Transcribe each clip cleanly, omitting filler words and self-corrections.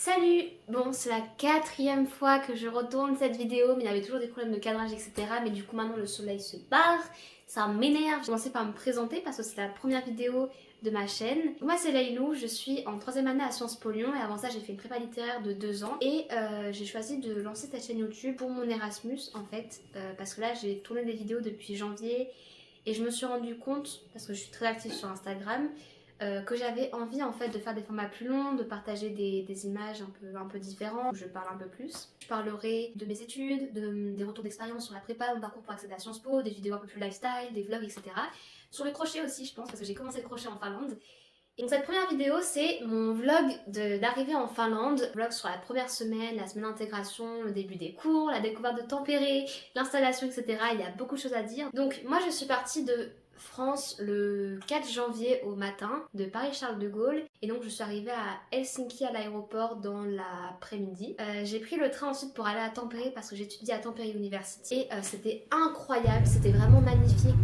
Salut! Bon, c'est la quatrième fois que je retourne cette vidéo, mais il y avait toujours des problèmes de cadrage, etc. Mais du coup, maintenant le soleil se barre, ça m'énerve. Je vais commencer par me présenter parce que c'est la première vidéo de ma chaîne. Moi, c'est Laylou, je suis en troisième année à Sciences Po Lyon et avant ça, j'ai fait une prépa littéraire de 2 ans. Et j'ai choisi de lancer cette chaîne YouTube pour mon Erasmus en fait, parce que là, j'ai tourné des vidéos depuis janvier et je me suis rendu compte, parce que je suis très active sur Instagram, que j'avais envie en fait de faire des formats plus longs, de partager des images un peu différentes, où je parle un peu plus. Je parlerai de mes études, des retours d'expérience sur la prépa, mon parcours pour accéder à Sciences Po, des vidéos un peu plus lifestyle, des vlogs, etc. Sur le crochet aussi je pense, parce que j'ai commencé le crochet en Finlande. Et donc cette première vidéo c'est mon vlog d'arrivée en Finlande, vlog sur la première semaine, la semaine d'intégration, le début des cours, la découverte de Tampere, l'installation, etc. Il y a beaucoup de choses à dire. Donc moi je suis partie de France le 4 janvier au matin de Paris-Charles de Gaulle et donc je suis arrivée à Helsinki à l'aéroport dans l'après-midi. J'ai pris le train ensuite pour aller à Tampere parce que j'étudie à Tampere University et c'était incroyable, c'était vraiment magnifique.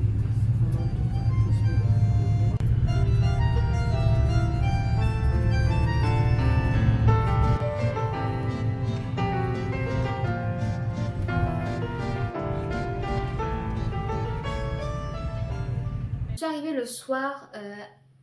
Je suis arrivée le soir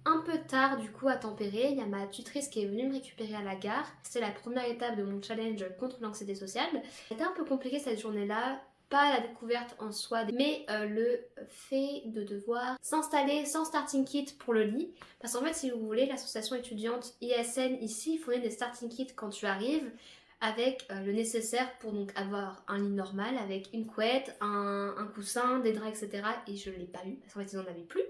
un peu tard du coup à Tampere. Il y a ma tutrice qui est venue me récupérer à la gare. C'était la première étape de mon challenge contre l'anxiété sociale. C'était un peu compliqué cette journée-là. Pas la découverte en soi, mais le fait de devoir s'installer sans starting kit pour le lit. Parce qu'en fait, si vous voulez, l'association étudiante ISN ici fournit des starting kits quand tu arrives avec le nécessaire pour donc avoir un lit normal avec une couette, un coussin, des draps, etc. Et je ne l'ai pas eu parce qu'en fait ils n'en avaient plus.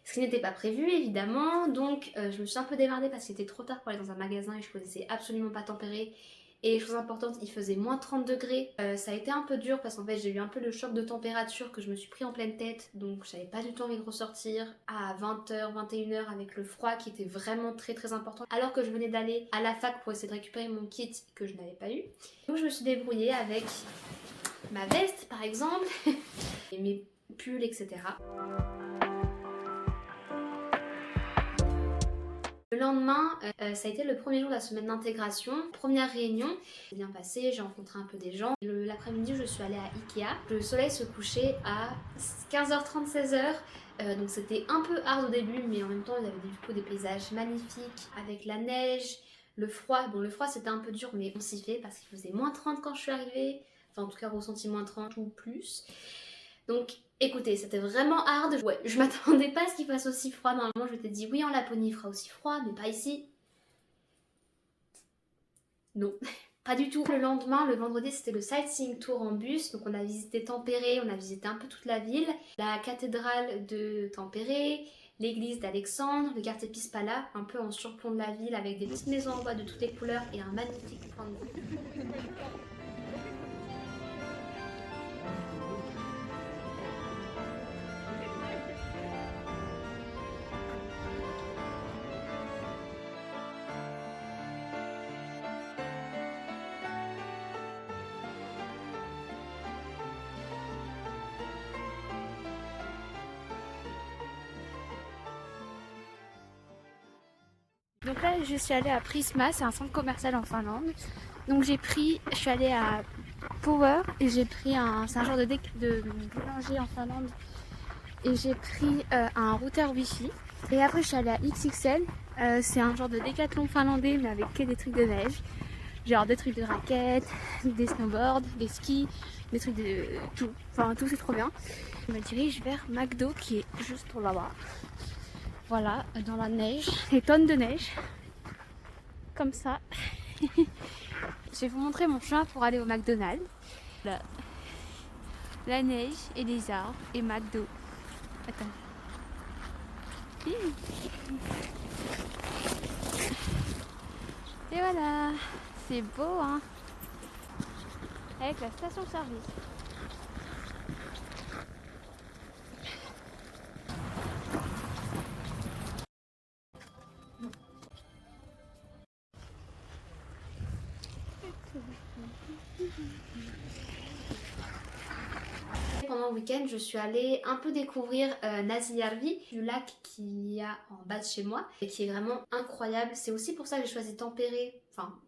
Ce qui n'était pas prévu évidemment, donc je me suis un peu démerdée parce qu'il était trop tard pour aller dans un magasin et je connaissais absolument pas Tempéré. Et chose importante, il faisait moins 30 degrés. Ça a été un peu dur parce qu'en fait j'ai eu un peu le choc de température que je me suis pris en pleine tête. Donc j'avais pas du tout envie de ressortir à 20h, 21h avec le froid qui était vraiment très important. Alors que je venais d'aller à la fac pour essayer de récupérer mon kit que je n'avais pas eu. Donc je me suis débrouillée avec ma veste par exemple, et mes pulls, etc. Le lendemain, ça a été le premier jour de la semaine d'intégration. Première réunion, c'est bien passé, j'ai rencontré un peu des gens. L'après-midi, je suis allée à Ikea. Le soleil se couchait à 15h30, 16h. Donc c'était un peu hard au début, mais en même temps, il y avait du coup des paysages magnifiques avec la neige, le froid. Bon, le froid c'était un peu dur, mais on s'y fait parce qu'il faisait moins 30 quand je suis arrivée. Enfin, en tout cas, ressenti moins 30 ou plus. Donc écoutez, c'était vraiment hard. Ouais, je m'attendais pas à ce qu'il fasse aussi froid. Normalement, je m'étais dit oui, en Laponie il fera aussi froid, mais pas ici. Non, pas du tout. Le lendemain, le vendredi, c'était le sightseeing tour en bus. Donc on a visité Tampere, on a visité un peu toute la ville, la cathédrale de Tampere, l'église d'Alexandre, le quartier Pispala, un peu en surplomb de la ville avec des petites maisons en bois de toutes les couleurs et un magnifique point de vue. Donc là je suis allée à Prisma, c'est un centre commercial en Finlande. Donc je suis allée à Power et j'ai pris c'est un genre de boulanger en Finlande. Et j'ai pris un routeur Wi-Fi. Et après je suis allée à XXL, c'est un genre de décathlon finlandais mais avec que des trucs de neige. Genre des trucs de raquettes, des snowboards, des skis, des trucs de tout. Enfin tout c'est trop bien. Je me dirige vers McDo qui est juste pour là-bas. Voilà, dans la neige, des tonnes de neige. Comme ça. Je vais vous montrer mon chemin pour aller au McDonald's. Là. La neige et les arbres et McDo. Attends. Et voilà, c'est beau hein. Avec la station-service. Pendant pendant un week-end, je suis allée un peu découvrir Nazijärvi, du lac qu'il y a en bas de chez moi et qui est vraiment incroyable. C'est aussi pour ça que j'ai choisi Tampere,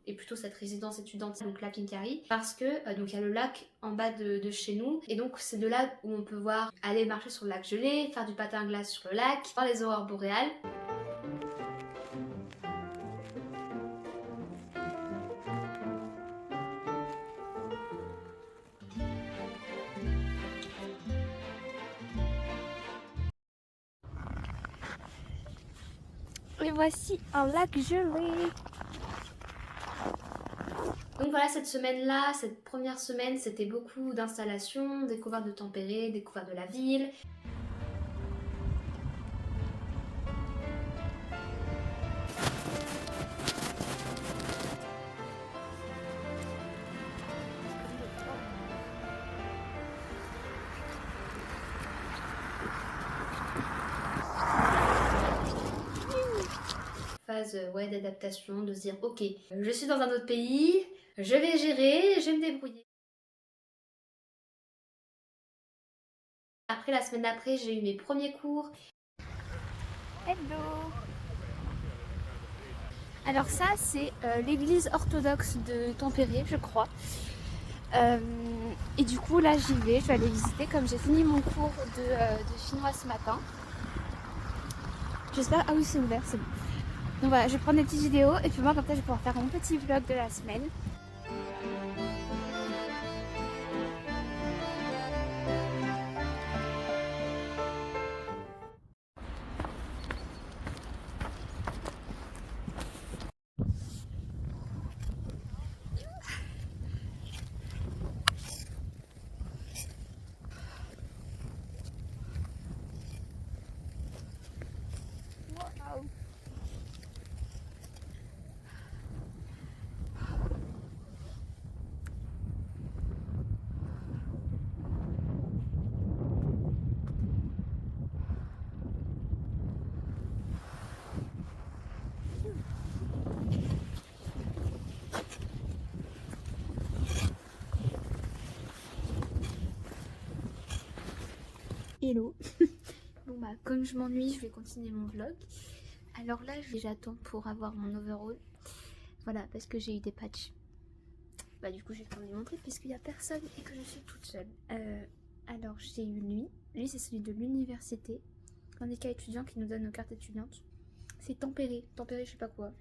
et plutôt cette résidence étudiante, donc Lapinkäri, parce que donc il y a le lac en bas de chez nous et donc c'est de là où on peut voir aller marcher sur le lac gelé, faire du patin à glace sur le lac, voir les aurores boréales. Et voici un lac gelé. Donc voilà, cette semaine-là, cette première semaine, c'était beaucoup d'installations, découverte de Tampere, découverte de la ville. Phase d'adaptation, de se dire ok, je suis dans un autre pays, je vais gérer, je vais me débrouiller. Après, la semaine d'après, j'ai eu mes premiers cours. Hello. Alors ça c'est l'église orthodoxe de Tampere, je crois. Et du coup là j'y vais, je vais aller visiter comme j'ai fini mon cours de finnois ce matin. J'espère, ah oui c'est ouvert, c'est bon. Donc voilà, je vais prendre des petites vidéos et puis moi comme ça je vais pouvoir faire mon petit vlog de la semaine. Wow. Hello. Bon bah comme je m'ennuie, je vais continuer mon vlog. Alors là j'attends pour avoir mon overall. Voilà, parce que j'ai eu des patchs. Bah du coup je vais vous les montrer puisqu'il n'y a personne et que je suis toute seule. Alors j'ai eu lui c'est celui de l'université, syndicat étudiant qui nous donne nos cartes étudiantes. C'est Tampere, je sais pas quoi.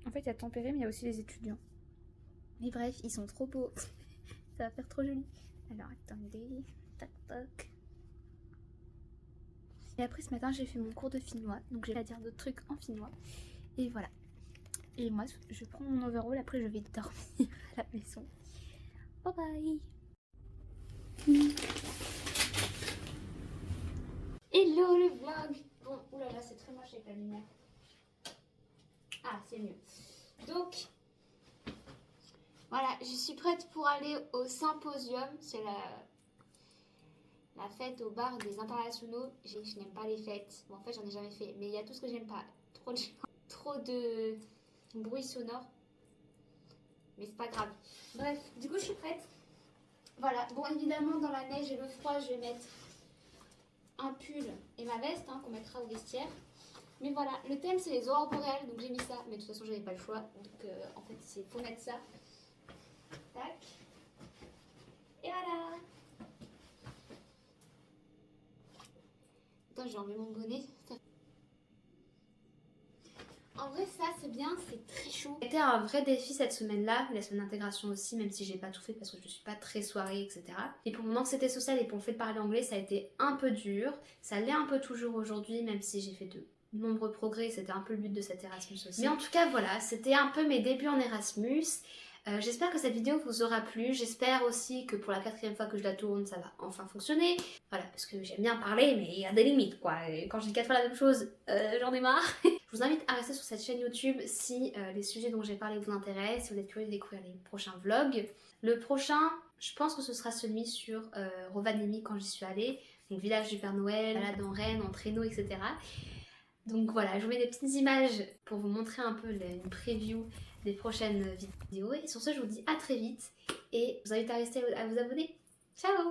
En fait il y a Tampere mais il y a aussi les étudiants. Mais bref, ils sont trop beaux. Ça va faire trop joli. Alors attendez, tac tac. Et après ce matin j'ai fait mon cours de finnois, donc j'ai à dire d'autres trucs en finnois. Et voilà. Et moi je prends mon overall, après je vais dormir à la maison. Bye bye. Hello le vlog. Bon, oulala c'est très moche avec la lumière. Ah c'est mieux. Donc voilà, je suis prête pour aller au symposium. C'est la fête au bar des internationaux. Je n'aime pas les fêtes. Bon, en fait, j'en ai jamais fait. Mais il y a tout ce que j'aime pas. Trop de gens, trop de bruit sonore. Mais c'est pas grave. Bref, du coup, je suis prête. Voilà. Bon, évidemment, dans la neige et le froid, je vais mettre un pull et ma veste qu'on mettra au vestiaire. Mais voilà, le thème, c'est les aurores boréales. Donc, j'ai mis ça. Mais de toute façon, j'avais pas le choix. Donc, en fait, il faut mettre ça. Tac. Et voilà. Attends, j'ai enlevé mon bonnet. En vrai, ça c'est bien, c'est très chaud. C'était un vrai défi cette semaine-là, la semaine d'intégration aussi, même si j'ai pas tout fait parce que je suis pas très soirée, etc. Et pour mon anxiété sociale et pour le fait de parler anglais, ça a été un peu dur. Ça l'est un peu toujours aujourd'hui, même si j'ai fait de nombreux progrès, c'était un peu le but de cet Erasmus aussi. Mais en tout cas, voilà, c'était un peu mes débuts en Erasmus. J'espère que cette vidéo vous aura plu, j'espère aussi que pour la 4e fois que je la tourne, ça va enfin fonctionner. Voilà, parce que j'aime bien parler, mais il y a des limites quoi. Et quand je dis 4 fois la même chose, j'en ai marre. Je vous invite à rester sur cette chaîne YouTube si les sujets dont j'ai parlé vous intéressent, si vous êtes curieux de découvrir les prochains vlogs. Le prochain, je pense que ce sera celui sur Rovaniemi quand j'y suis allée, donc village du Père Noël, balade en Rennes, en traîneau, etc. Donc voilà, je vous mets des petites images pour vous montrer un peu une preview des prochaines vidéos. Et sur ce, je vous dis à très vite et je vous invite à rester à vous abonner. Ciao!